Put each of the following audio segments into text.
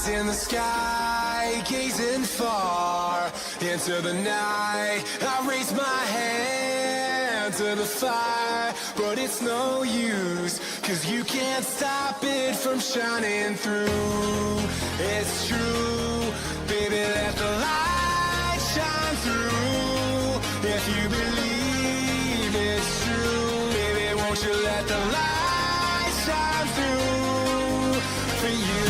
in the sky, gazing far into the night. I raise my hand to the fire, but it's no use, 'cause you can't stop it from shining through. It's true, baby, let the light shine through. If you believe it's true, baby, won't you let the light shine through for you.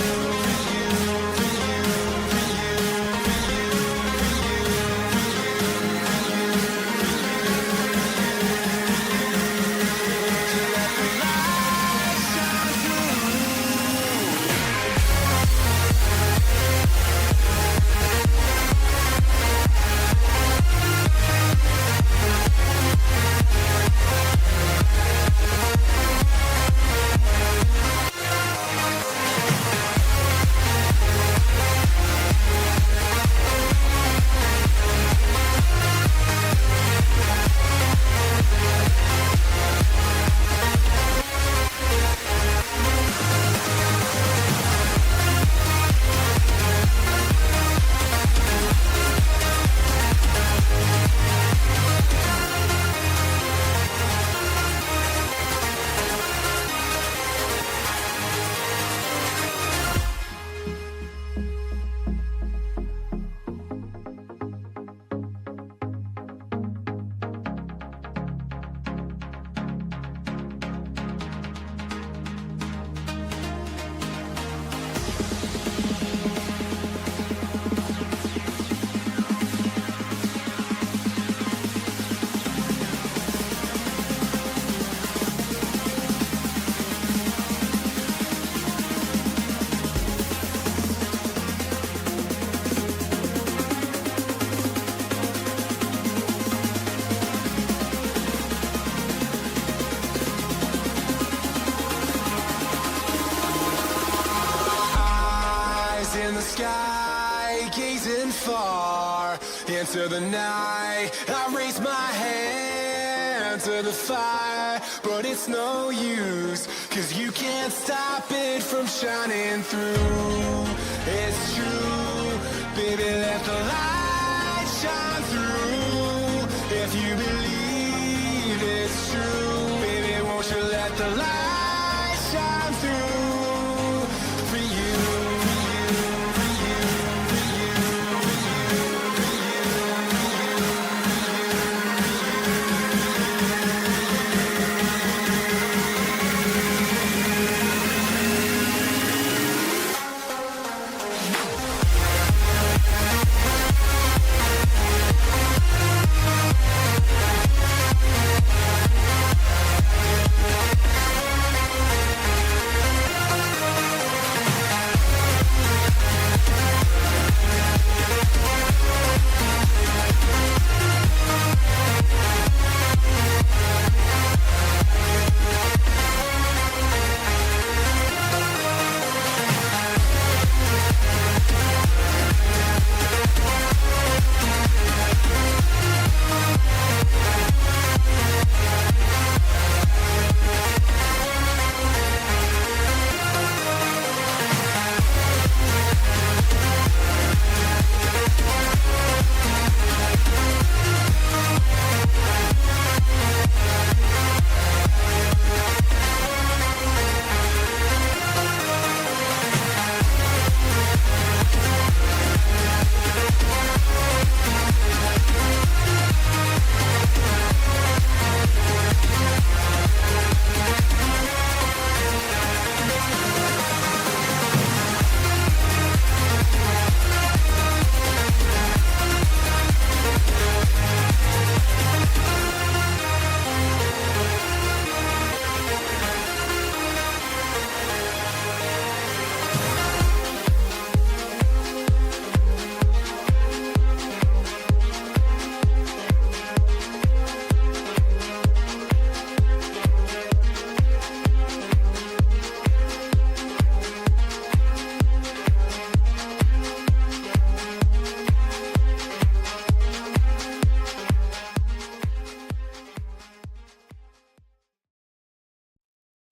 In the sky, gazing far into the night. I raise my hand to the fire, but it's no use, 'cause you can't stop it from shining through. It's true, baby, let the light shine through. If you believe it's true, baby, won't you let the light shine through for you.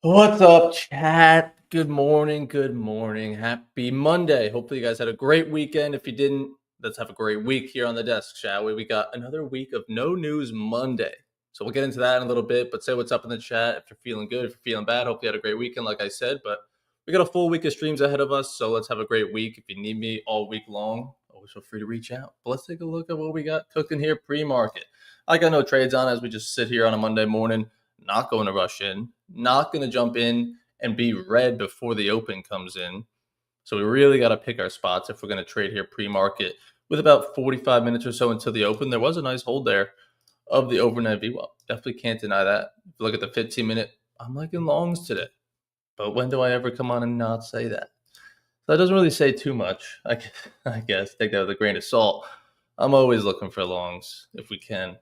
What's up, chat? Good morning. Good morning. Happy Monday. Hopefully, you guys had a great weekend. If you didn't, let's have a great week here on the desk, shall we? We got another week of no news Monday. So we'll get into that in a little bit, but say what's up in the chat if you're feeling good, if you're feeling bad. Hopefully, you had a great weekend, like I said. But we got a full week of streams ahead of us. So let's have a great week. If you need me all week long, always feel free to reach out. But let's take a look at what we got cooking here pre market. I got no trades on as we just sit here on a Monday morning, not going to rush in, not going to jump in and be red before the open comes in. So we really got to pick our spots if we're going to trade here pre-market with about 45 minutes or so until the open. There was a nice hold there of the overnight VWAP. Definitely can't deny that. If you look at the 15-minute, I'm liking longs today. But when do I ever come on and not say that? So that doesn't really say too much, I guess. Take that with a grain of salt. I'm always looking for longs if we can.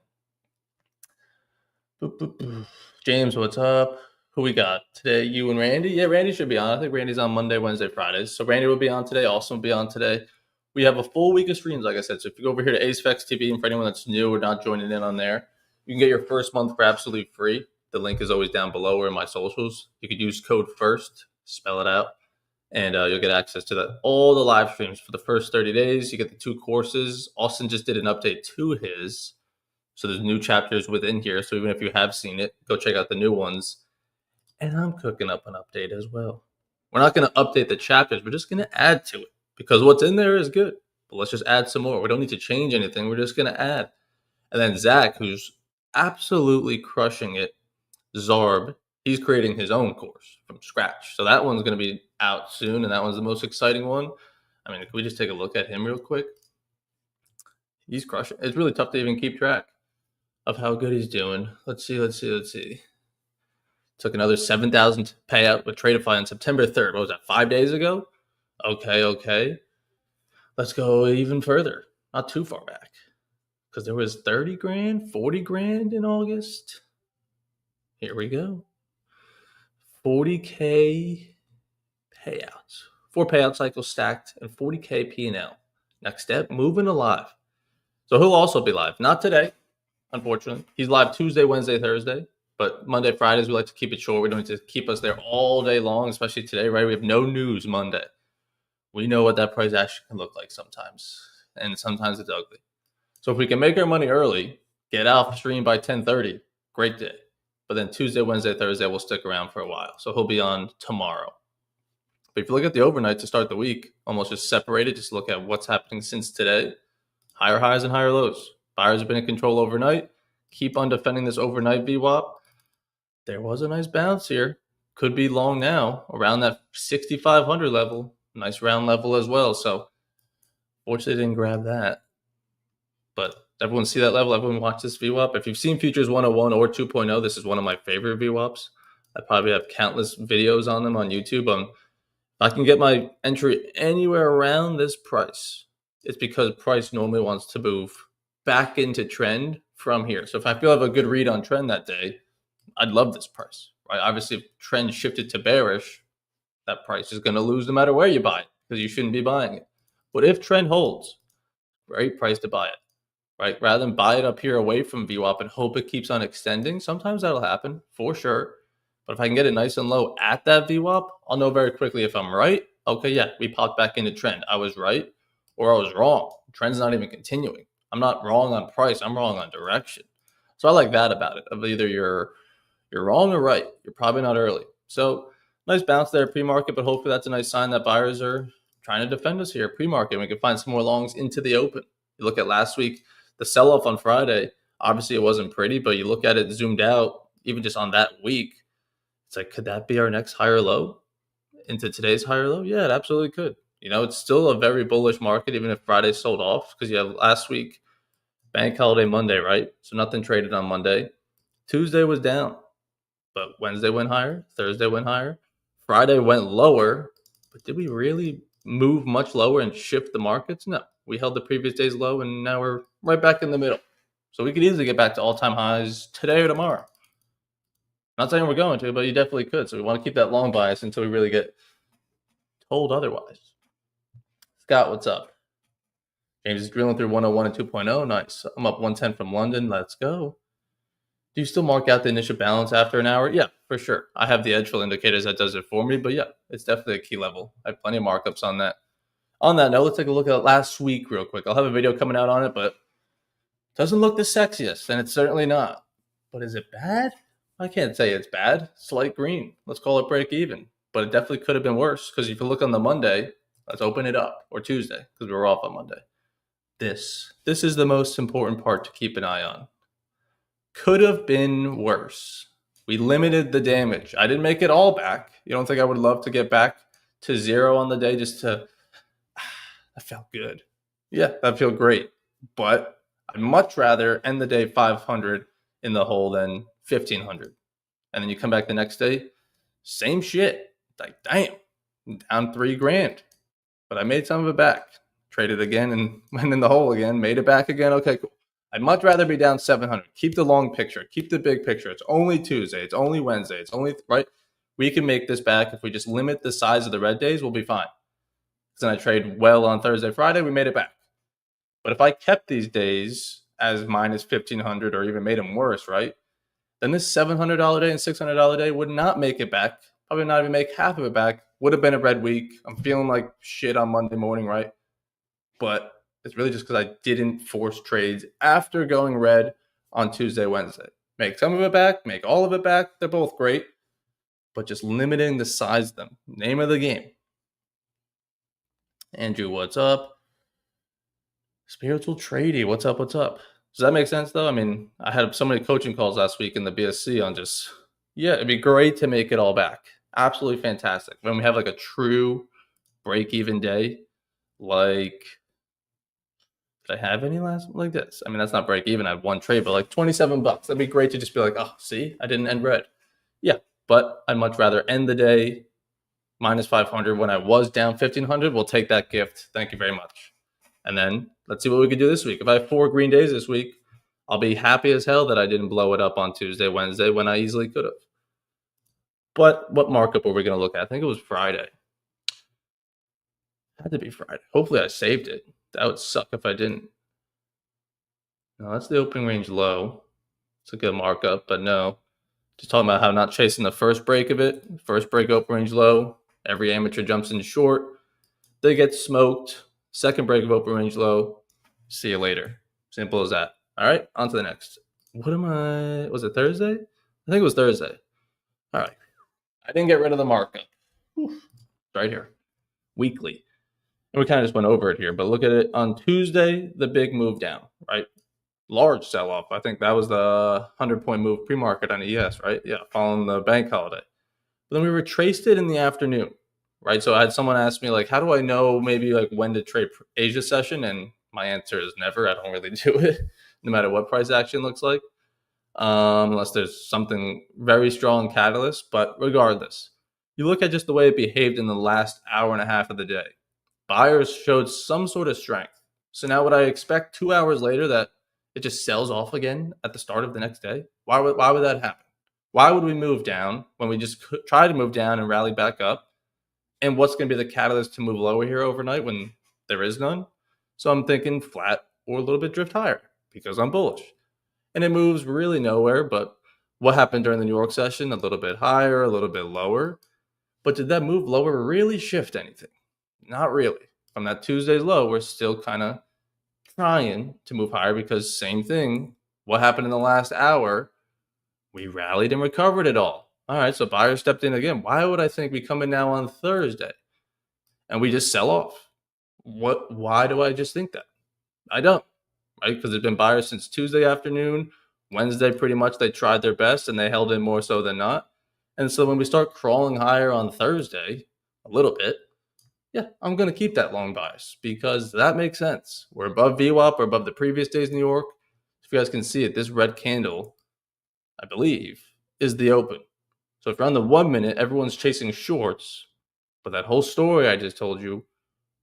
Boop, boop, boop. James, what's up? Who we got today? You and Randy? Yeah, Randy should be on. I think Randy's on Monday, Wednesday, Fridays. So Randy will be on today. Austin will be on today. We have a full week of streams, like I said. So if you go over here to AceFX TV, and for anyone that's new or not joining in on there, you can get your first month for absolutely free. The link is always down below or in my socials. You could use code FIRST, spell it out, and you'll get access to all the live streams for the first 30 days. You get the 2 courses. Austin just did an update to his. So there's new chapters within here. So even if you have seen it, go check out the new ones. And I'm cooking up an update as well. We're not going to update the chapters. We're just going to add to it because what's in there is good. But let's just add some more. We don't need to change anything. We're just going to add. And then Zach, who's absolutely crushing it, Zarb, he's creating his own course from scratch. So that one's going to be out soon, and that one's the most exciting one. I mean, can we just take a look at him real quick? He's crushing. It's really tough to even keep track of how good he's doing. Let's see. Took another 7,000 payout with Tradeify on September 3rd. What was that, 5 days ago? Okay. Let's go even further. Not too far back. Because there was 30 grand, 40 grand in August. Here we go. 40K payouts. 4 payout cycles stacked and 40K P&L. Next step, moving to live. So he'll also be live. Not today, unfortunately. He's live Tuesday, Wednesday, Thursday. But Monday, Fridays, we like to keep it short. We don't need to keep us there all day long, especially today, right? We have no news Monday. We know what that price action can look like sometimes, and sometimes it's ugly. So if we can make our money early, get off stream by 10:30, great day. But then Tuesday, Wednesday, Thursday, we'll stick around for a while. So he'll be on tomorrow. But if you look at the overnight to start the week, almost just separated, just look at what's happening since today. Higher highs and higher lows. Buyers have been in control overnight. Keep on defending this overnight VWAP. There was a nice bounce here. Could be long now, around that 6,500 level. Nice round level as well. So, fortunately, didn't grab that. But everyone see that level? Everyone watch this VWAP? If you've seen Futures 101 or 2.0, this is one of my favorite VWAPs. I probably have countless videos on them on YouTube. If I can get my entry anywhere around this price, it's because price normally wants to move back into trend from here. So if I feel I have a good read on trend that day, I'd love this price, right? Obviously, if trend shifted to bearish, that price is going to lose no matter where you buy it because you shouldn't be buying it. But if trend holds, great price to buy it, right? Rather than buy it up here away from VWAP and hope it keeps on extending, sometimes that'll happen for sure. But if I can get it nice and low at that VWAP, I'll know very quickly if I'm right. Okay, yeah, we popped back into trend. I was right or I was wrong. Trend's not even continuing. I'm not wrong on price. I'm wrong on direction. So I like that about it. Of either you're wrong or right. You're probably not early. So nice bounce there pre-market, but hopefully that's a nice sign that buyers are trying to defend us here pre-market. We can find some more longs into the open. You look at last week, the sell-off on Friday, obviously it wasn't pretty, but you look at it zoomed out, even just on that week, it's like, could that be our next higher low into today's higher low? Yeah, it absolutely could. It's still a very bullish market, even if Friday sold off, because you have last week, bank holiday Monday, right? So nothing traded on Monday. Tuesday was down. But Wednesday went higher, Thursday went higher, Friday went lower. But did we really move much lower and shift the markets? No. We held the previous day's low, and now we're right back in the middle. So we could easily get back to all-time highs today or tomorrow. Not saying we're going to, but you definitely could. So we want to keep that long bias until we really get told otherwise. Scott, what's up? James is drilling through 101 and 2.0. Nice. I'm up 110 from London. Let's go. Do you still mark out the initial balance after an hour? Yeah, for sure. I have the Edgefield indicators that does it for me, but yeah, it's definitely a key level. I have plenty of markups on that. On that note, let's take a look at last week real quick. I'll have a video coming out on it, but it doesn't look the sexiest, and it's certainly not. But is it bad? I can't say it's bad. Slight green. Let's call it break even. But it definitely could have been worse, because if you look on the Monday, let's open it up, or Tuesday, because we were off on Monday. This is the most important part to keep an eye on. Could have been worse. We limited the damage. I didn't make it all back. You don't think I would love to get back to zero on the day just to... That felt good. Yeah, that felt great. But I'd much rather end the day 500 in the hole than 1,500. And then you come back the next day, same shit. Like, damn, down $3,000. But I made some of it back. Traded again and went in the hole again. Made it back again. Okay, cool. I'd much rather be down 700. Keep the long picture. Keep the big picture. It's only Tuesday. It's only Wednesday. It's only, right? We can make this back. If we just limit the size of the red days, we'll be fine. Then I trade well on Thursday, Friday. We made it back. But if I kept these days as minus 1,500 or even made them worse, right? Then this $700 day and $600 day would not make it back. Probably not even make half of it back. Would have been a red week. I'm feeling like shit on Monday morning, right? But it's really just because I didn't force trades after going red on Tuesday, Wednesday. Make some of it back, make all of it back. They're both great. But just limiting the size of them. Name of the game. Andrew, what's up? Spiritual Tradie, what's up? What's up? Does that make sense, though? I mean, I had so many coaching calls last week in the BSC on just, yeah, it'd be great to make it all back. Absolutely fantastic. When we have like a true break-even day, like, did I have any last like this? I mean, that's not break-even. I had one trade, but like $27. That'd be great to just be like, oh, see, I didn't end red. Yeah, but I'd much rather end the day minus 500 when I was down 1,500. We'll take that gift. Thank you very much. And then let's see what we can do this week. If I have 4 green days this week, I'll be happy as hell that I didn't blow it up on Tuesday, Wednesday when I easily could have. But what markup were we going to look at? I think it was Friday. Had to be Friday. Hopefully I saved it. That would suck if I didn't. No, that's the opening range low. It's a good markup, but no. Just talking about how not chasing the first break of it. First break open range low. Every amateur jumps in short. They get smoked. Second break of open range low. See you later. Simple as that. All right, on to the next. Was it Thursday? I think it was Thursday. All right. I didn't get rid of the markup. Right here. Weekly. And we kind of just went over it here, but look at it on Tuesday, the big move down, right? Large sell-off. I think that was the 100-point move pre-market on ES, right? Yeah, following the bank holiday. But then we retraced it in the afternoon, right? So I had someone ask me, like, how do I know maybe like when to trade Asia session? And my answer is never. I don't really do it, no matter what price action looks like, unless there's something very strong catalyst. But regardless, you look at just the way it behaved in the last hour and a half of the day. Buyers showed some sort of strength. So now would I expect 2 hours later that it just sells off again at the start of the next day? Why would that happen? Why would we move down when we just try to move down and rally back up? And what's going to be the catalyst to move lower here overnight when there is none? So I'm thinking flat or a little bit drift higher because I'm bullish. And it moves really nowhere, but what happened during the New York session? A little bit higher, a little bit lower. But did that move lower really shift anything? Not really. From that Tuesday's low, we're still kind of trying to move higher because same thing. What happened in the last hour? We rallied and recovered it all. All right, so buyers stepped in again. Why would I think we come in now on Thursday and we just sell off? Why do I just think that? I don't, right? Because there's been buyers since Tuesday afternoon. Wednesday, pretty much, they tried their best and they held in more so than not. And so when we start crawling higher on Thursday, a little bit, yeah, I'm going to keep that long bias because that makes sense. We're above VWAP, we're above the previous day's New York. If you guys can see it, this red candle, I believe, is the open. So if you're on the 1 minute, everyone's chasing shorts. But that whole story I just told you,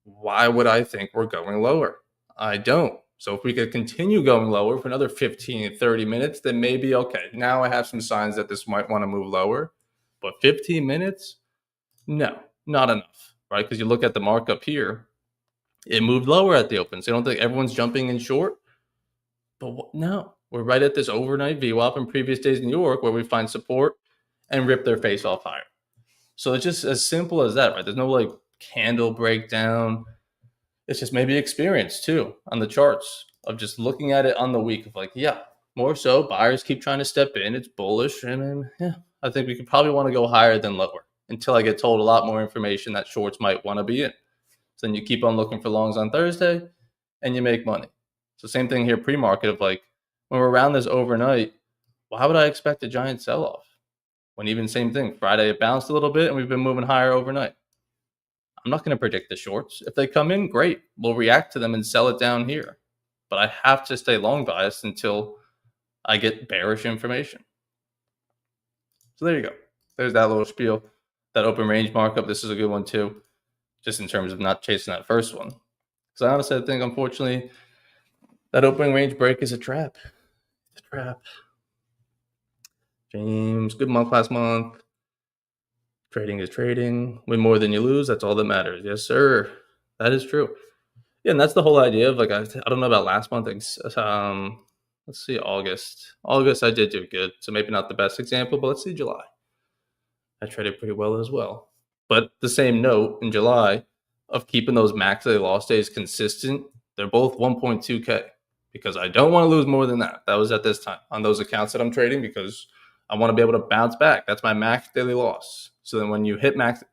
why would I think we're going lower? I don't. So if we could continue going lower for another 15, 30 minutes, then maybe, okay, now I have some signs that this might want to move lower. But 15 minutes? No, not enough, right? Because you look at the markup here, it moved lower at the open. So you don't think everyone's jumping in short? But no, We're right at this overnight VWAP in previous days in New York where we find support and rip their face off higher. So it's just as simple as that, right? There's no like candle breakdown. It's just maybe experience too on the charts of just looking at it on the week of like, yeah, more so buyers keep trying to step in. It's bullish. And then, yeah, I think we could probably want to go higher than lower until I get told a lot more information that shorts might want to be in. So then you keep on looking for longs on Thursday and you make money. So same thing here pre-market of like when we're around this overnight, why would I expect a giant sell-off? When even same thing, Friday it bounced a little bit and we've been moving higher overnight. I'm not going to predict the shorts. If they come in, great. We'll react to them and sell it down here. But I have to stay long biased until I get bearish information. So there you go. There's that little spiel. That open range markup, this is a good one too, just in terms of not chasing that first one. Because I honestly think, unfortunately, that opening range break is a trap. It's a trap. James, good month last month. Trading is trading. Win more than you lose. That's all that matters. Yes, sir. That is true. Yeah, and that's the whole idea of like I don't know about last month. Let's see, August. August I did do good, so maybe not the best example, but let's see July. I traded pretty well as well. But the same note in July of keeping those max daily loss days consistent, they're both 1.2K because I don't want to lose more than that. That was at this time on those accounts that I'm trading because I want to be able to bounce back. That's my max daily loss. So then when you hit max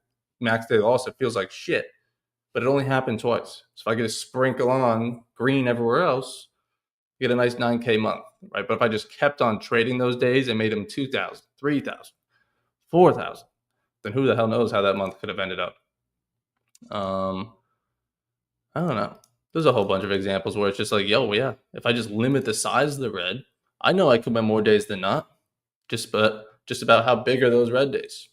daily loss, it feels like shit. But it only happened twice. So if I get a sprinkle on green everywhere else, you get a nice 9K month, right? But if I just kept on trading those days and made them 2,000, 3,000, 4,000, then who the hell knows how that month could have ended up. I don't know. There's a whole bunch of examples where it's just like, yo, yeah, if I just limit the size of the red, I know I could win more days than not. Just about how big are those red days?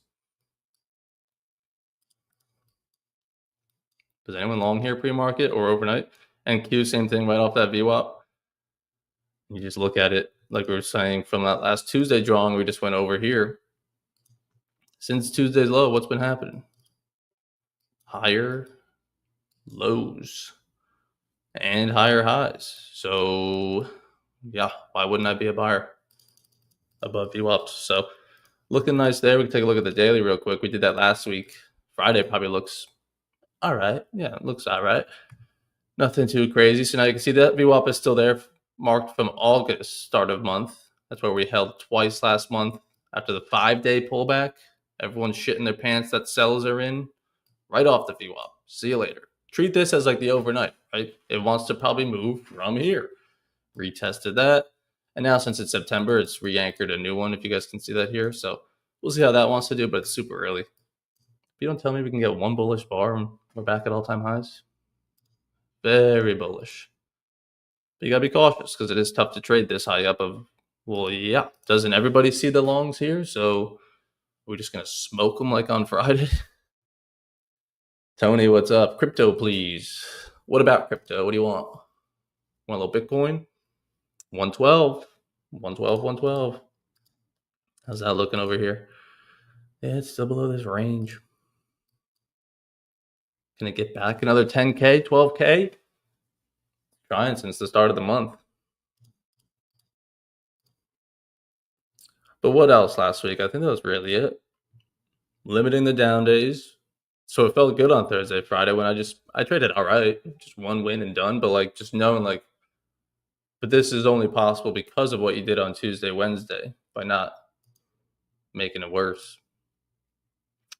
Does anyone long here pre-market or overnight? And Q, same thing right off that VWAP. You just look at it like we were saying from that last Tuesday drawing we just went over here. Since Tuesday's low, what's been happening? Higher lows and higher highs. So, yeah, why wouldn't I be a buyer above VWAPs? So, looking nice there. We can take a look at the daily real quick. We did that last week. Friday probably looks all right. Yeah, it looks all right. Nothing too crazy. So now you can see that VWAP is still there, marked from August, start of month. That's where we held twice last month after the 5-day pullback. Everyone's shitting their pants that sellers are in. Right off the VWAP. See you later. Treat this as like the overnight, right? It wants to probably move from here. Retested that. And now since it's September, it's re-anchored a new one, if you guys can see that here. So we'll see how that wants to do, but it's super early. If you don't tell me we can get one bullish bar and we're back at all-time highs, very bullish. But you got to be cautious because it is tough to trade this high up of, well, yeah, doesn't everybody see the longs here? So we're just going to smoke them like on Friday. Tony, what's up? Crypto, please. What about crypto? What do you want? Want a little Bitcoin? 112. 112, 112. How's that looking over here? Yeah, it's still below this range. Can it get back another 10K, 12K? Trying since the start of the month. But what else last week? I think that was really it. Limiting the down days. So it felt good on Thursday, Friday when I traded all right. Just one win and done. But like just knowing like, but this is only possible because of what you did on Tuesday, Wednesday by not making it worse.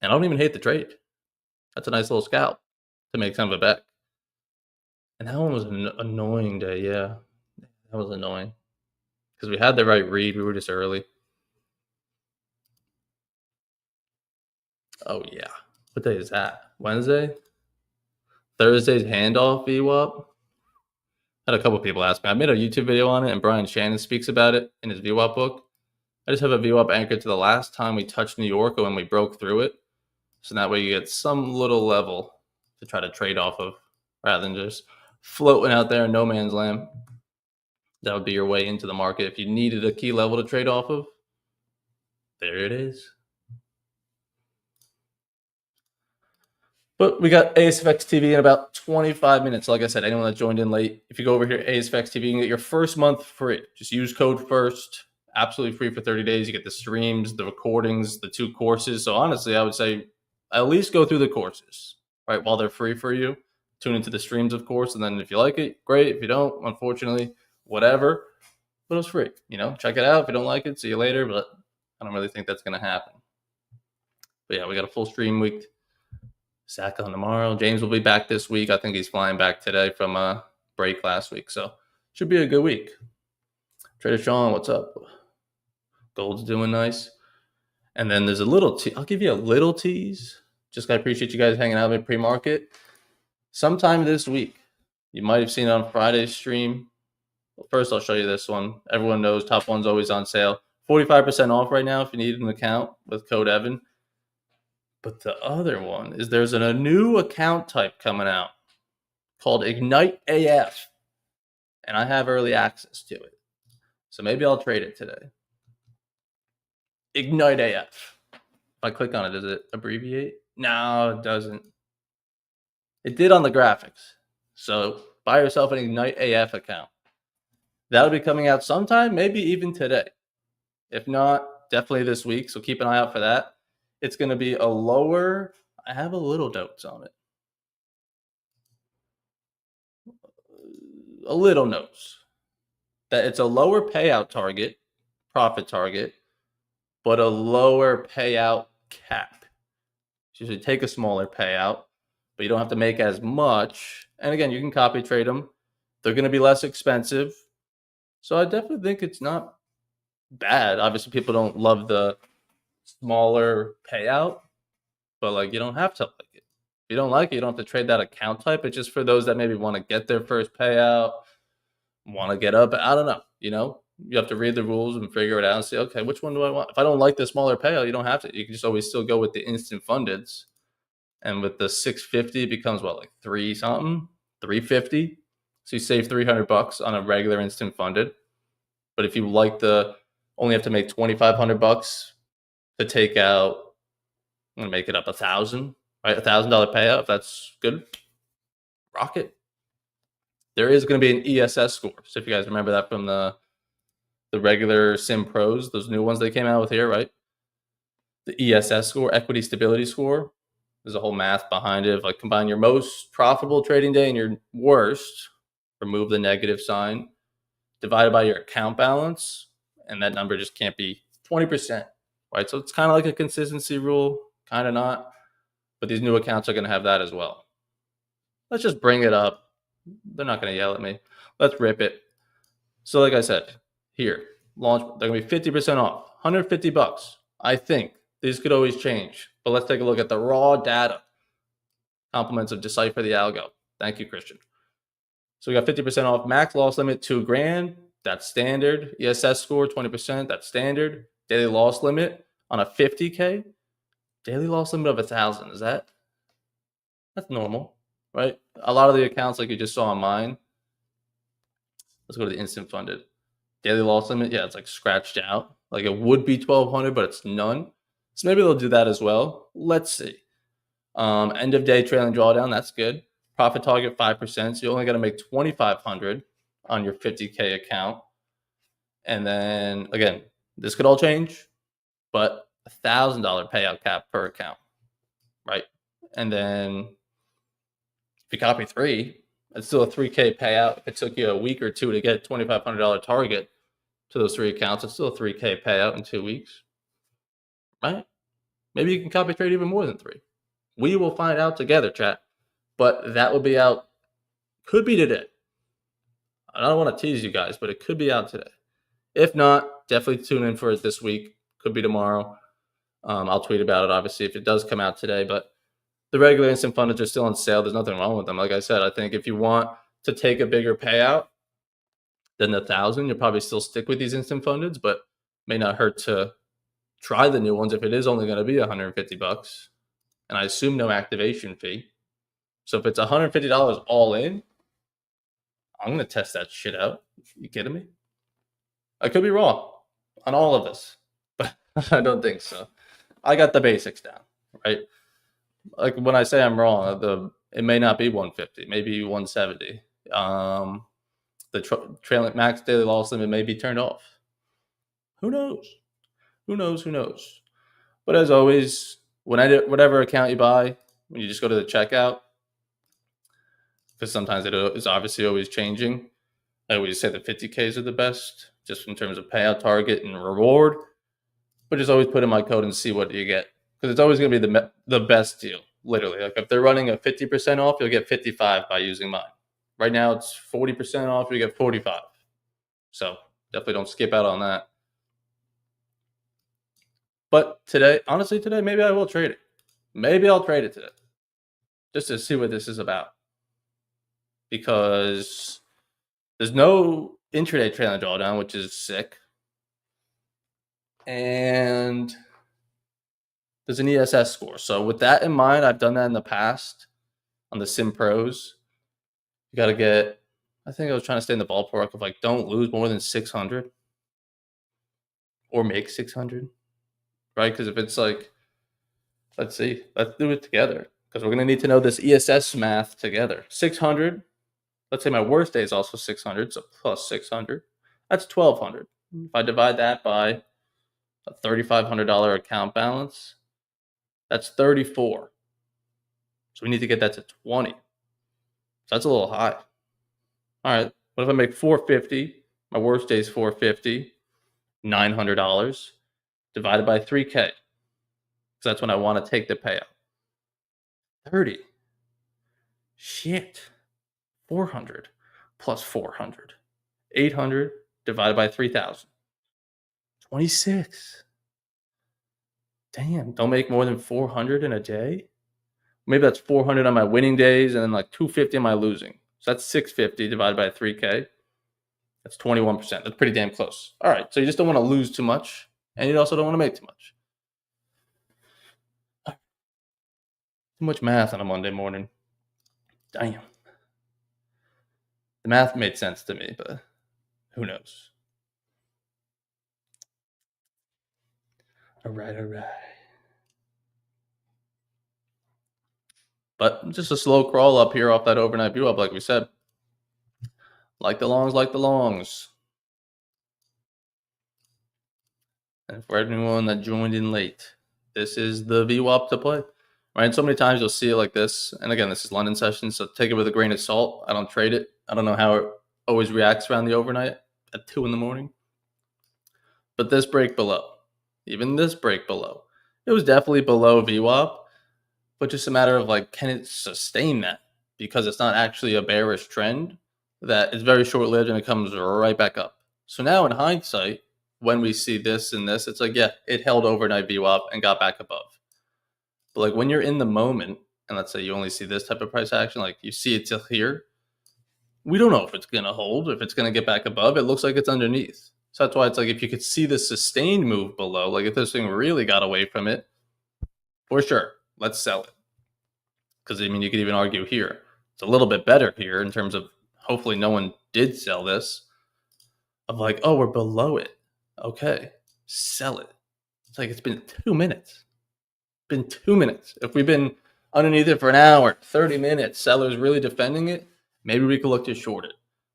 And I don't even hate the trade. That's a nice little scalp to make some of it back. And that one was an annoying day. Yeah, that was annoying because we had the right read. We were just early. Oh, yeah. What day is that? Wednesday? Thursday's handoff VWAP? I had a couple people ask me. I made a YouTube video on it, and Brian Shannon speaks about it in his VWAP book. I just have a VWAP anchored to the last time we touched New York when we broke through it. So that way you get some little level to try to trade off of rather than just floating out there in no man's land. That would be your way into the market. If you needed a key level to trade off of, there it is. But we got ASFX TV in about 25 minutes. Like I said, anyone that joined in late, if you go over here, ASFX TV, you can get your first month free. Just use code FIRST, absolutely free for 30 days. You get the streams, the recordings, the 2 courses. So honestly, I would say at least go through the courses, right, while they're free for you. Tune into the streams, of course. And then if you like it, great. If you don't, unfortunately, whatever. But it's free. Check it out. If you don't like it, see you later. But I don't really think that's going to happen. But yeah, we got a full stream week. Zach on tomorrow. James will be back this week. I think he's flying back today from a break last week. So should be a good week. Trader Sean, what's up? Gold's doing nice. And then there's a little I'll give you a little tease. I appreciate you guys hanging out in pre-market. Sometime this week, you might have seen it on Friday's stream. Well, first, I'll show you this one. Everyone knows Top One's always on sale. 45% off right now if you need an account with code Evan. But the other one is there's a new account type coming out called Ignite AF. And I have early access to it. So maybe I'll trade it today. Ignite AF. If I click on it, does it abbreviate? No, it doesn't. It did on the graphics. So buy yourself an Ignite AF account. That'll be coming out sometime, maybe even today. If not, definitely this week. So keep an eye out for that. It's going to be a lower. I have a little notes on it. A little notes. That it's a lower payout target, profit target, but a lower payout cap. So you should take a smaller payout, but you don't have to make as much. And again, you can copy trade them. They're going to be less expensive. So I definitely think it's not bad. Obviously, people don't love the smaller payout, but you don't have to like it. If you don't like it, you don't have to trade that account type. It's just for those that maybe want to get their first payout, want to get up. I don't know. You have to read the rules and figure it out and say, okay, which one do I want? If I don't like the smaller payout, you don't have to. You can just always still go with the instant fundeds. And with the 650, it becomes what, 350. So you save $300 on a regular instant funded. But if you only have to make $2,500 to take out, I'm gonna make it up $1,000, right? $1,000 payout. If that's good, rock it. There is going to be an ESS score. So if you guys remember that from the regular Sim Pros, those new ones they came out with here, right? The ESS score, equity stability score. There's a whole math behind it. Combine your most profitable trading day and your worst, remove the negative sign, divided by your account balance, and that number just can't be 20%, right? So it's kind of like a consistency rule, kind of not. But these new accounts are going to have that as well. Let's just bring it up. They're not going to yell at me. Let's rip it. So like I said, here, launch, they're going to be 50% off, $150. I think these could always change. But let's take a look at the raw data. Compliments of Decipher the Algo. Thank you, Christian. So we got 50% off. Max loss limit, $2,000. That's standard. ESS score, 20%. That's standard. Daily loss limit on a 50K. Daily loss limit of 1,000. That's normal, right? A lot of the accounts like you just saw on mine. Let's go to the instant funded. Daily loss limit, yeah, it's scratched out. It would be 1,200, but it's none. So maybe they'll do that as well. Let's see. End of day trailing drawdown, that's good. Profit target 5%. So you only got to make 2,500 on your 50K account. And then again, this could all change, but $1,000 payout cap per account, right? And then if you copy 3, it's still a 3K payout. If it took you a week or two to get a $2,500 target to those 3 accounts, it's still a 3K payout in 2 weeks, right? Maybe you can copy trade even more than 3. We will find out together, chat. But that will be out, could be today. I don't want to tease you guys, but it could be out today. If not, definitely tune in for it this week. Could be tomorrow. I'll tweet about it, obviously, if it does come out today. But the regular instant funders are still on sale. There's nothing wrong with them. Like I said, I think if you want to take a bigger payout than the 1,000, you'll probably still stick with these instant fundeds, but may not hurt to try the new ones if it is only going to be $150. And I assume no activation fee. So if it's $150 all in, I'm going to test that shit out. You kidding me? I could be wrong on all of this, but I don't think so. I got the basics down, right? like when I say I'm wrong, it may not be 150, maybe 170. The trailing max daily loss limit may be turned off. Who knows? Who knows? Who knows? But as always, whatever account you buy, when you just go to the checkout, because sometimes it is obviously always changing. I always say the 50Ks are the best, just in terms of payout target and reward. But just always put in my code and see what you get, because it's always going to be the best deal. Literally, like if they're running a 50% off, you'll get 55 by using mine. Right now, it's 40% off, you get 45. So definitely don't skip out on that. But today, honestly, maybe I will trade it. Maybe I'll trade it today, just to see what this is about. Because there's no intraday trailing drawdown, which is sick. And there's an ESS score. So with that in mind, I've done that in the past on the Sim Pros. You got to get, I think I was trying to stay in the ballpark of like, don't lose more than 600 or make 600, right? Because if it's like, let's see, let's do it together, because we're going to need to know this ESS math together. 600, let's say my worst day is also 600, so plus 600, that's 1,200. If I divide that by a $3,500 account balance, that's 34. So we need to get that to 20. So that's a little high. All right, what if I make 450? My worst day is 450, $900 divided by 3K. Because that's when I want to take the payout. 30. Shit. 400 plus 400. 800 divided by 3,000. 26. Damn, don't make more than 400 in a day? Maybe that's 400 on my winning days and then like 250 on my losing. So that's 650 divided by 3K. That's 21%. That's pretty damn close. All right, so you just don't want to lose too much, and you also don't want to make too much. Too much math on a Monday morning. Damn. The math made sense to me, but who knows? All right. But just a slow crawl up here off that overnight view up, like we said. Like the longs. And for everyone that joined in late, this is the VWAP to play. Right? So many times you'll see it like this. And again, this is London session, so take it with a grain of salt. I don't trade it. I don't know how it always reacts around the overnight at 2 in the morning. But this break below, even this break below, it was definitely below VWAP, but just a matter of like, can it sustain that? Because it's not actually a bearish trend, that is very short-lived and it comes right back up. So now in hindsight, when we see this and this, it's like, yeah, it held overnight VWAP and got back above. But like when you're in the moment, and let's say you only see this type of price action, like you see it till here, we don't know if it's going to hold, if it's going to get back above. It looks like it's underneath. So that's why it's like, if you could see the sustained move below, like if this thing really got away from it, for sure, let's sell it. Because I mean, you could even argue here, it's a little bit better here in terms of hopefully no one did sell this, of like, oh, we're below it. Okay, sell it. It's like, it's been 2 minutes. Been 2 minutes. If we've been underneath it for an hour, 30 minutes, sellers really defending it, maybe we could look to short it.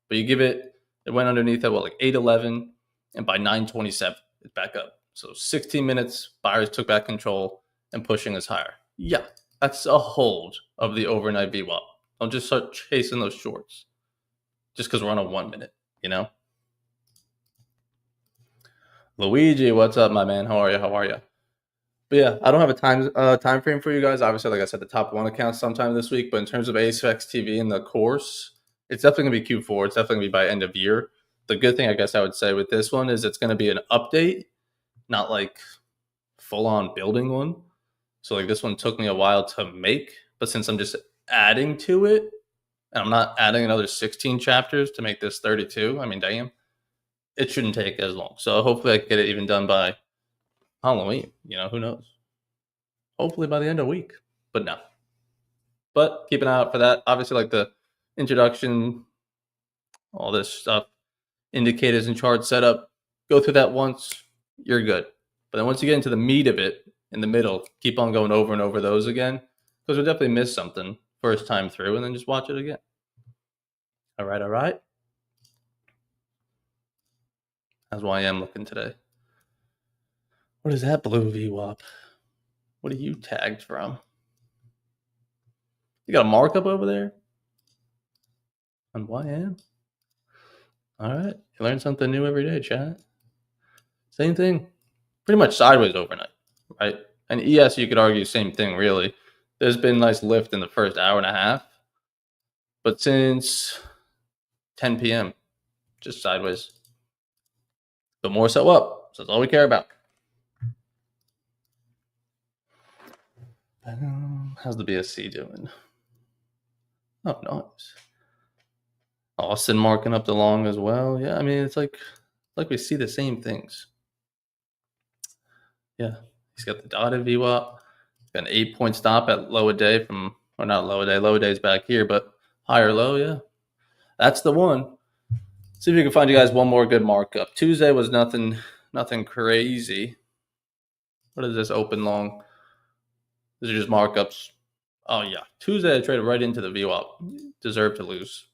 But you give it, it went underneath at what, like 8:11, and by 9:27, it's back up. So 16 minutes, buyers took back control and pushing us higher. Yeah, that's a hold of the overnight VWAP. Don't just start chasing those shorts just because we're on a 1 minute, you know? Luigi, what's up, my man? How are you? But yeah, I don't have a time frame for you guys. Obviously, like I said, the top 1 account sometime this week. But in terms of ASX TV and the course, it's definitely going to be Q4. It's definitely going to be by end of year. The good thing, I guess I would say with this one, is it's going to be an update, not like full-on building one. So like this one took me a while to make. But since I'm just adding to it, and I'm not adding another 16 chapters to make this 32, I mean, damn, it shouldn't take as long. So hopefully I can get it even done by Halloween, you know, who knows? Hopefully by the end of the week, but no. But keep an eye out for that. Obviously, like the introduction, all this stuff, indicators and chart setup, go through that once, you're good. But then once you get into the meat of it, in the middle, keep on going over and over those again. because we definitely missed something first time through, and then just watch it again. All right. How's YM looking today? What is that blue VWAP? What are you tagged from? You got a markup over there on YM? All right. You learn something new every day, chat. Same thing. Pretty much sideways overnight, right? And ES, you could argue same thing, really. There's been nice lift in the first hour and a half. But since 10 p.m., just sideways. But more so up. So that's all we care about. How's the BSC doing? Oh, nice. Austin marking up the long as well. Yeah, I mean, it's like we see the same things. Yeah, he's got the dotted VWAP. Got an 8-point stop at lower day from, or not lower day. Lower day's back here, but higher low, yeah. That's the one. See if you can find you guys one more good markup. Tuesday was nothing crazy. What is this open long? These are just markups. Oh yeah, Tuesday I traded right into the VWAP. Deserve to lose.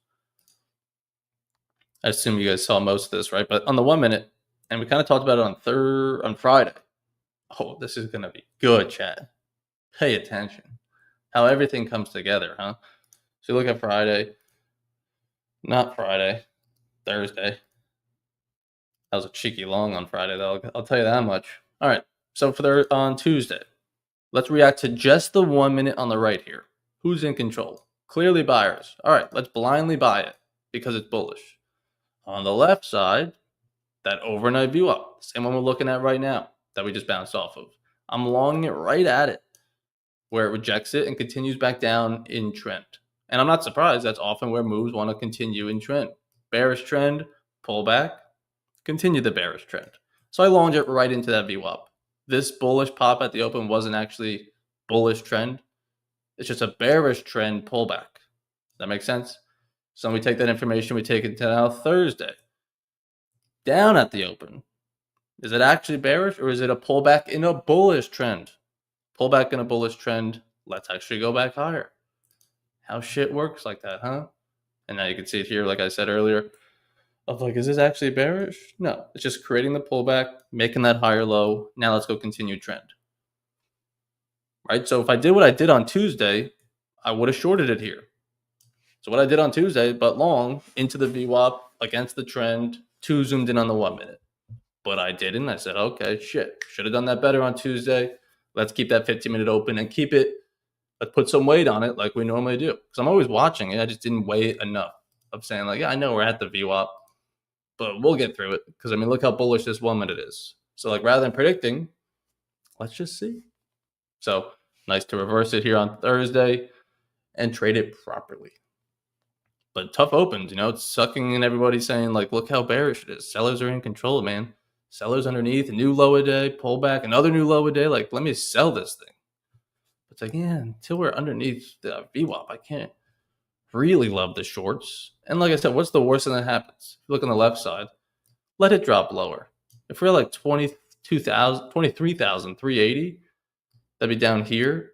I assume you guys saw most of this, right? But on the 1 minute, and we kind of talked about it on Friday. Oh, this is gonna be good, chat. Pay attention. How everything comes together, huh? So you look at Friday, not Friday, Thursday. That was a cheeky long on Friday, though. I'll tell you that much. All right. So on Tuesday, let's react to just the 1 minute on the right here. Who's in control? Clearly buyers. All right, let's blindly buy it because it's bullish. On the left side, that overnight view up, same one we're looking at right now that we just bounced off of. I'm longing it right at it where it rejects it and continues back down in trend. And I'm not surprised. That's often where moves want to continue in trend. Bearish trend, pullback, continue the bearish trend. So I longed it right into that VWAP. This bullish pop at the open wasn't actually bullish trend. It's just a bearish trend pullback. Does that make sense? So we take that information, we take it to now Thursday. Down at the open. Is it actually bearish or is it a pullback in a bullish trend? Pullback in a bullish trend. Let's actually go back higher. How shit works like that, huh? And now you can see it here, like I said earlier, of like, is this actually bearish? No, it's just creating the pullback, making that higher low. Now let's go continue trend. Right? So if I did what I did on Tuesday, I would have shorted it here. So what I did on Tuesday, but long into the VWAP against the trend, 2 zoomed in on the 1 minute. But I didn't. I said, okay, shit. Should have done that better on Tuesday. Let's keep that 15-minute open and keep it. Let's put some weight on it like we normally do. Because I'm always watching it. I just didn't weigh it enough of saying like, yeah, I know we're at the VWAP, but we'll get through it. Because I mean, look how bullish this 1 minute is. So like rather than predicting, let's just see. So nice to reverse it here on Thursday and trade it properly. But tough opens, it's sucking in everybody saying like, look how bearish it is. Sellers are in control, man. Sellers underneath, a new low a day, pullback, another new low a day. Like, let me sell this thing. It's like, yeah, until we're underneath the VWAP, I can't really love the shorts. And like I said, what's the worst thing that happens? If you look on the left side, let it drop lower. If we're like 23,380, that'd be down here.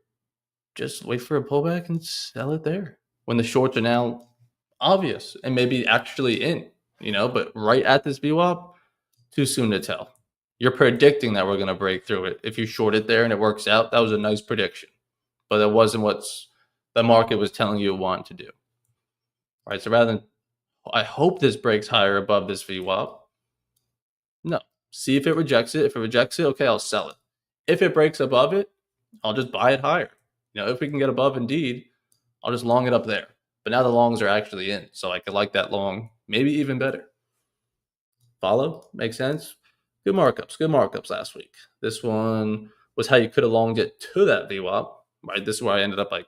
Just wait for a pullback and sell it there. When the shorts are now obvious and maybe actually in, but right at this VWAP, too soon to tell. You're predicting that we're going to break through it. If you short it there and it works out, that was a nice prediction. But it wasn't what the market was telling you it wanted to do. Right? So rather than, I hope this breaks higher above this VWAP. No. See if it rejects it. If it rejects it, okay, I'll sell it. If it breaks above it, I'll just buy it higher. If we can get above Indeed, I'll just long it up there. But now the longs are actually in. So I could like that long, maybe even better. Follow? Makes sense? Good markups last week. This one was how you could have longed it to that VWAP, right? This is where I ended up I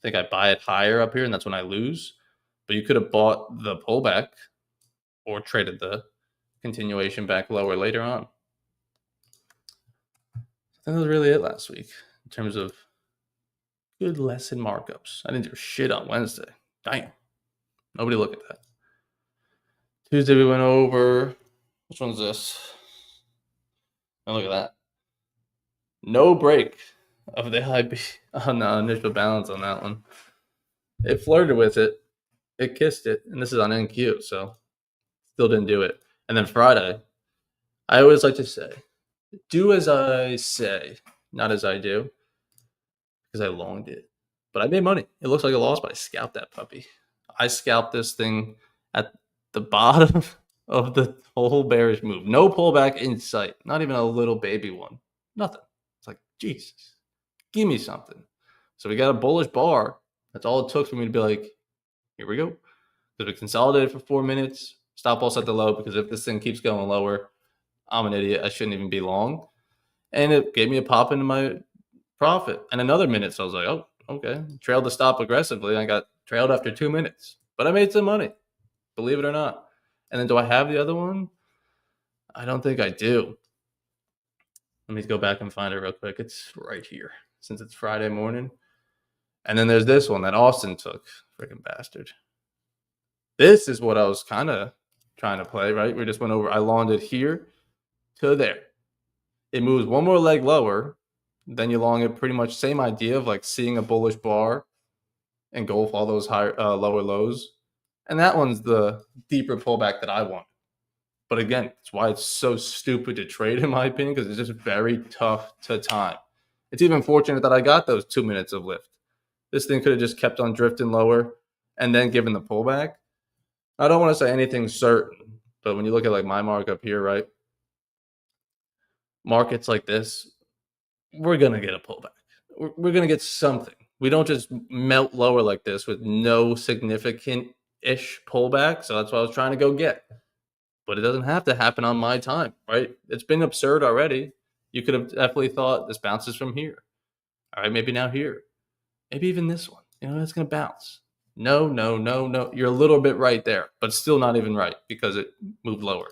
think I buy it higher up here, and that's when I lose. But you could have bought the pullback or traded the continuation back lower later on. I think that was really it last week in terms of good lesson markups. I didn't do shit on Wednesday. Damn. Nobody look at that. Tuesday we went over. Which one's this? Oh, look at that. No break of the IB on the initial balance on that one. It flirted with it. It kissed it. And this is on NQ, so still didn't do it. And then Friday, I always like to say, do as I say, not as I do, because I longed it. But I made money. It looks like a loss, but I scalped that puppy. I scalped this thing at the bottom of the whole bearish move. No pullback in sight. Not even a little baby one. Nothing. It's like, Jesus, give me something. So we got a bullish bar. That's all it took for me to be like, here we go. Because we consolidated for 4 minutes. Stop loss at the low, because if this thing keeps going lower, I'm an idiot. I shouldn't even be long. And it gave me a pop into my profit. And another minute. So I was like, oh, okay. Trailed the stop aggressively. I got trailed after 2 minutes. But I made some money. Believe it or not. And then do I have the other one? I don't think I do. Let me go back and find it real quick. It's right here, since it's Friday morning. And then there's this one that Austin took. Freaking bastard. This is what I was kind of trying to play, right? We just went over. I longed it here to there. It moves one more leg lower. Then you long it, pretty much same idea of like seeing a bullish bar engulf all those higher lower lows. And that one's the deeper pullback that I want. But again, it's why it's so stupid to trade, in my opinion, because it's just very tough to time. It's even fortunate that I got those 2 minutes of lift. This thing could have just kept on drifting lower and then given the pullback. I don't want to say anything certain, but when you look at like my markup here, right? Markets like this, we're going to get a pullback. We're going to get something. We don't just melt lower like this with no significant-ish pullback. So that's what I was trying to go get. But it doesn't have to happen on my time, right? It's been absurd already. You could have definitely thought this bounces from here. All right, maybe now here. Maybe even this one. You know, it's going to bounce. No. You're a little bit right there, but still not even right because it moved lower.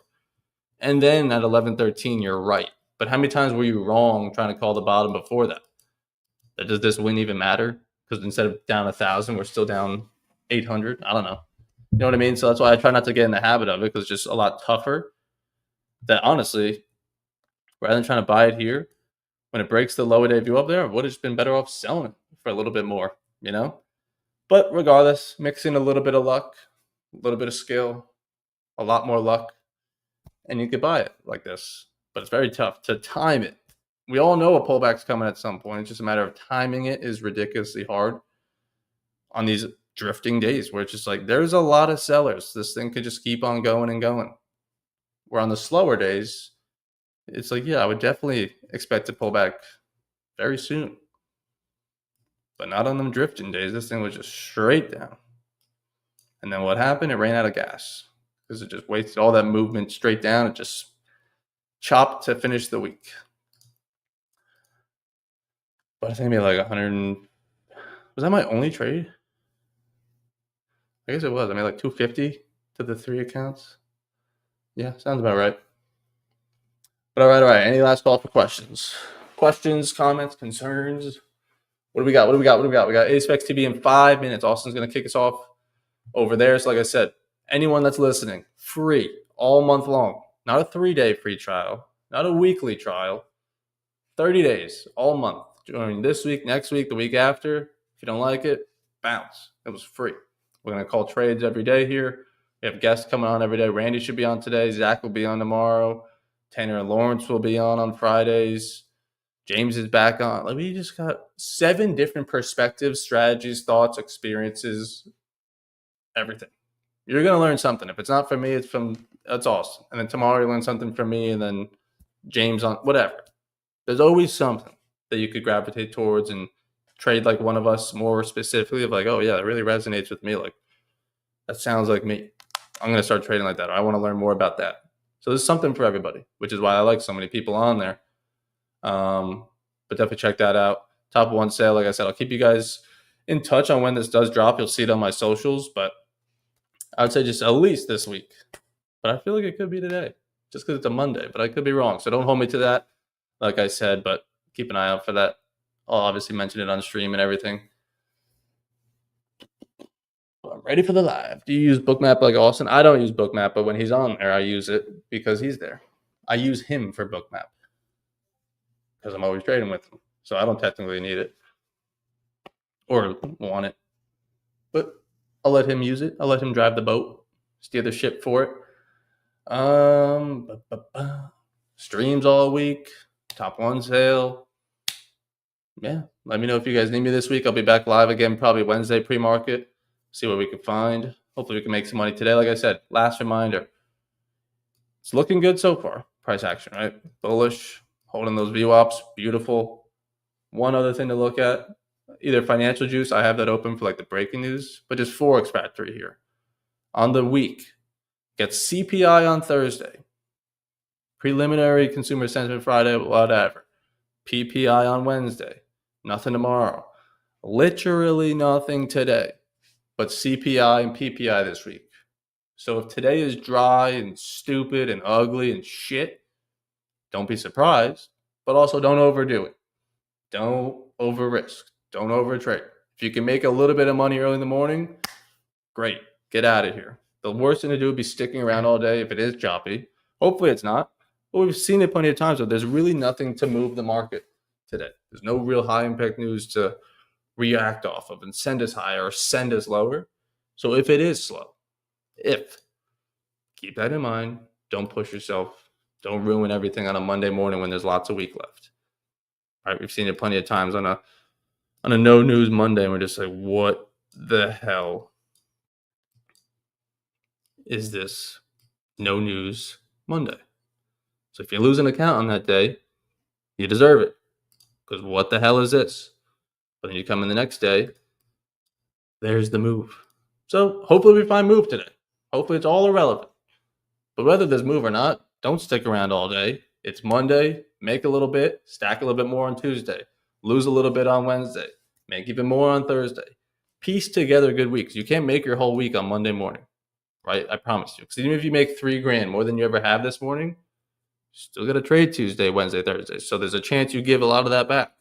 And then at 11:13, you're right. But how many times were you wrong trying to call the bottom before that? Does this win even matter? Because instead of down 1,000, we're still down 800. I don't know. You know what I mean? So that's why I try not to get in the habit of it, because it's just a lot tougher. That honestly, rather than trying to buy it here, when it breaks the lower day view up there, I would have just been better off selling it for a little bit more, you know? But regardless, mixing a little bit of luck, a little bit of skill, a lot more luck, and you could buy it like this. But it's very tough to time it. We all know a pullback's coming at some point. It's just a matter of timing it is ridiculously hard on these drifting days where it's just like there's a lot of sellers. This thing could just keep on going and going. Where on the slower days, it's like, yeah, I would definitely expect to pull back very soon. But not on them drifting days. This thing was just straight down. And then what happened? It ran out of gas because it just wasted all that movement straight down. It just chopped to finish the week. But I think maybe like 100. Was that my only trade? I guess it was. I made like 250 to the 3 accounts. Yeah, sounds about right. But all right. Any last call for questions? Questions, comments, concerns? What do we got? We got ASPEX TV in 5 minutes. Austin's going to kick us off over there. So like I said, anyone that's listening, free all month long. Not a 3-day free trial. Not a weekly trial. 30 days, all month. Join this week, next week, the week after. If you don't like it, bounce. It was free. We're going to call trades every day here. We have guests coming on every day. Randy should be on today. Zach will be on tomorrow. Tanner and Lawrence will be on Fridays. James is back on. Like, we just got 7 different perspectives, strategies, thoughts, experiences, everything. You're going to learn something. If it's not from me, it's Austin. And then tomorrow you learn something from me, and then James on whatever. There's always something that you could gravitate towards and trade like one of us more specifically of like, oh yeah, that really resonates with me. Like, that sounds like me. I'm going to start trading like that. Or I want to learn more about that. So there's something for everybody, which is why I like so many people on there. But definitely check that out. Top 1 sale. Like I said, I'll keep you guys in touch on when this does drop. You'll see it on my socials, but I would say just at least this week. But I feel like it could be today just because it's a Monday, but I could be wrong. So don't hold me to that. Like I said, but keep an eye out for that. I'll obviously mention it on stream and everything. I'm ready for the live. Do you use Bookmap like Austin? I don't use Bookmap, but when he's on there, I use it because he's there. I use him for Bookmap because I'm always trading with him. so I don't technically need it or want it. But I'll let him use it. I'll let him drive the boat, steer the ship for it. Streams all week, top one sale. Yeah, let me know if you guys need me this week. I'll be back live again probably Wednesday pre-market. See what we can find. Hopefully we can make some money today. Like I said, last reminder, it's looking good so far. Price action, right? Bullish, holding those VWAPs, beautiful. One other thing to look at, either Financial Juice, I have that open for like the breaking news, but just Forex Factory here. On the week, get CPI on Thursday, preliminary consumer sentiment Friday, whatever. PPI on Wednesday, nothing tomorrow. Literally nothing today, but CPI and PPI this week. So if today is dry and stupid and ugly and shit, don't be surprised, but also don't overdo it. Don't over risk. Don't over trade. If you can make a little bit of money early in the morning, great. Get out of here. The worst thing to do would be sticking around all day if it is choppy. Hopefully it's not. But we've seen it plenty of times where there's really nothing to move the market today. There's no real high impact news to react off of and send us higher or send us lower. So if it is slow, keep that in mind. Don't push yourself. Don't ruin everything on a Monday morning when there's lots of week left. All right, we've seen it plenty of times on a no news Monday, and we're just like, what the hell is this no news Monday? So if you lose an account on that day, you deserve it. Because what the hell is this? But then you come in the next day, there's the move. So hopefully we find move today. Hopefully it's all irrelevant. But whether there's move or not, don't stick around all day. It's Monday, make a little bit, stack a little bit more on Tuesday, lose a little bit on Wednesday, make even more on Thursday. Piece together good weeks. You can't make your whole week on Monday morning, right? I promise you. Because even if you make $3,000 more than you ever have this morning, still got to trade Tuesday, Wednesday, Thursday. So there's a chance you give a lot of that back.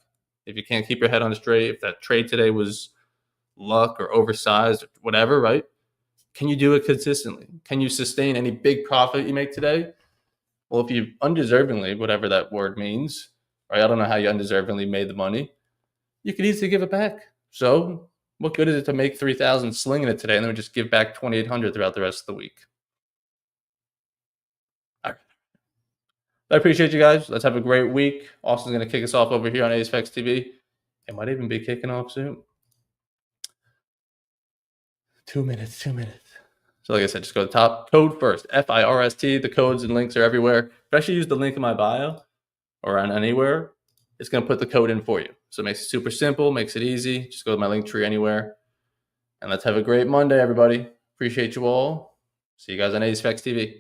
If you can't keep your head on straight, if that trade today was luck or oversized or whatever, right? Can you do it consistently? Can you sustain any big profit you make today? Well, if you undeservingly, whatever that word means, right? I don't know how you undeservingly made the money. You could easily give it back. So what good is it to make $3,000 slinging it today and then we just give back $2,800 throughout the rest of the week? All right. I appreciate you guys. Let's have a great week. Austin's going to kick us off over here on AceFX TV. It might even be kicking off soon. 2 minutes. So like I said, just go to the top. Code first, FIRST. The codes and links are everywhere. If I actually use the link in my bio or on anywhere, it's going to put the code in for you. So it makes it super simple, makes it easy. Just go to my link tree anywhere. And let's have a great Monday, everybody. Appreciate you all. See you guys on AceFX TV.